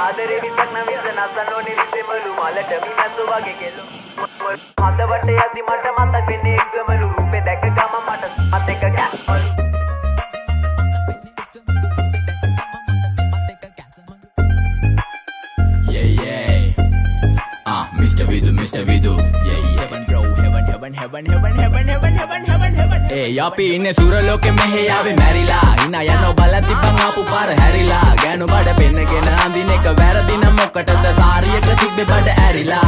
ආදරේ විතක් නම් විස නසනෝනේ විසෙමලු මලට මිනතු වගේ කෙලු හදවට යද්දි මට මතක් වෙන්නේ එක්කමලු රූපේ දැක ගම මට මත් එක ගැස්මලු Mr. Vidu, yeah, heaven bro, heaven. Hey, yapi inne suraloke mehe yaave marila. Ina yano balan tippang aapu par harila. Ganu bada pennagena andine ka waradina mokkatada sariyaka tibbe bada arila.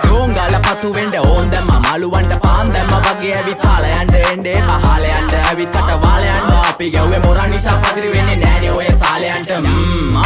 Dongala patu wende on damma malu wanda paan damma wage avit hala yanda ende pahala yanda avit kata wala yanda api gewwe morani sa padiri wenne nane oya sala yanda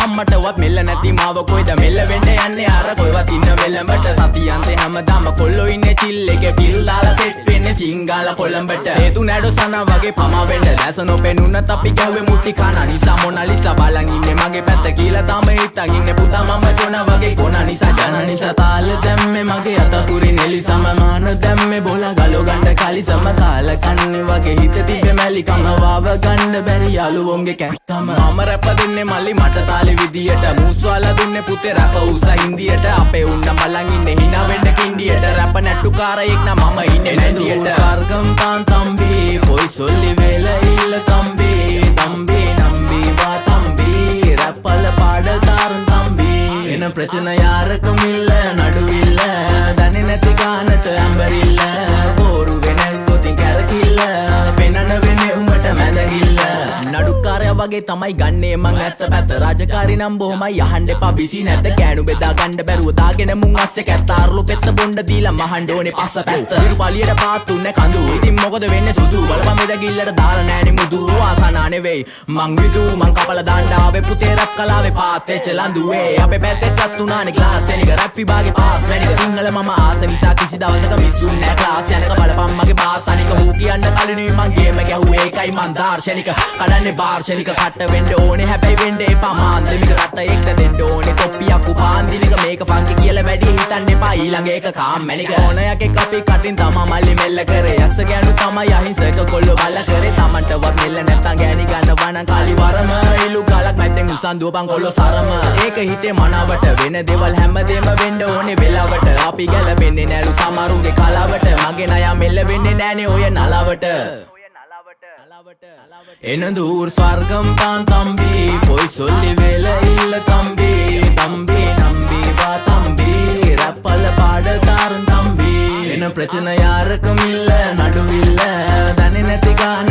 ammata wat mella nathi mawa koida mella wende yanne ara koiwat inna velambata satiyante hamadama kollo inne chillege bill dala set wenne singala kolambata hetu nado sana wage pama wenda dasano penuna tapi gewwe mutti kana nisa mona lisa balan inne mage patta kila tama hitan inne puta mama jona wage kona nisa jana nisa tala demme mage අතකුරි Neli සමමාන දැම්මේ බොල glow ගණ්ඩ කලි සමතාල කන්නේ වගේ හිත තිබ්බේ මැලි කම වාව ගණ්ඩ බැරි යාළුවෝන්ගේ කැක්කම මම රැප දෙන්නේ මල්ලි මට තාලේ විදියට මූස්වාලා දුන්නේ පුතේ රැප උසා හින්දියට අපේ උන්න බලන් ඉන්නේ hina වෙන්න කින්ඩියට රැප නැට්ටුකාරයෙක් නම් මම ඉන්නේ නැදියට ස්වර්ගම් තාන් තම්බි පොයි සොල්ලි වේල ඉල්ල තම්බි තම්බි නම්බි වා තම්බි රැප්පල පාඩල් තාරුන් තම්බි එන ප්‍රචන යාරකම ඉල්ල නඩුවිල්ල දන්නේ නැති ගානට අඹරිල්ල බෝරු වෙන ගොතින් කැරකිල්ල පෙනන වෙන්නේ උඹට මැදගිල්ල නඩුකාරයා වගේ තමයි ගන්නේ මං ඇත්ත පැත්ත රාජකාරී නම් බොහොමයි අහන්න එපා බිසි නැද්ද ගෑනු බෙදා ගන්න බැරුව දාගෙන මුං අස්සේ කැත්තාරුළු පෙත්ත බොණ්ඩ දීලා මහන්න ඕනේ පස්ස පැත්ත ඉරුපලියට පාත්තුන්නේ කඳු ඉතින් මොකද වෙන්නේ සුදු බලපන් මෙදගිල්ලට දාලා නෑනේ මුදු ආසනා නෙවෙයි මං විදු මං කපලා දාන්න ආවේ පුතේ රැප් කලාවේ පාත් වෙච්ච ලඳුවේ අපේ පැත්තටත් උනානේ ක්ලාස් එනික රැප් විභාගේ පාස් වෙනික සිංහල මම ආස නිසා කිසි දවසක මිස්සුන් නෑ ක්ලාස් යනක බලපන් මගේ පාස් අනික හූ කියන්න කලිනුයි මං ගේම ගැහුවේ ඒකයි මං දාර්ශනික කඩන්නේ වාර්ෂනික කට්ට වෙන්න ඕනේ හැබැයි වෙන්න එපා මාන්දමික රට එක්ක දෙන්න ඕනේ කොප්පියක් උපාන්දිනක මේක ෆන්කි කියලා වැඩි හිතන්න එපා ඊළඟ එක කාම්මැනික ඕනයක් එක්ක අපි කටින් තමා මල්ලි මෙල්ල කරේ යක්ෂ ගෑනු තමයි අහිංසක කොල්ලෝ බල කරේ තමන්ටවත් මෙල්ල නැත්තම් ගෑණි ගන්නවා නම් කාලි වරම ඉලු ගලක් මැද්දෙන් උසන් දුවපන් කොල්ලෝ සරම ඒක හිතේ මනවට වෙන දේවල් හැමදේම වෙන්න ඕනේ වෙලාවට අපි ගැලපෙන්නේ නෑලු සමරුන්ගේ කලාවට මගේ නයා මෙල්ල වෙන්නේ නෑනේ ඔය නලාවට එනදූර් ස්වර්ගම් තාන් තම්බි පොයි සොල්ලි වේල ඉල්ල තම්බි තම්බි නම්බි වා තම්බි රැප්පල පාඩ තාරුන් තම්බි එන ප්‍රචන යාරකමිල්ල නඩුවිල්ල දන්නේ නැති ගාන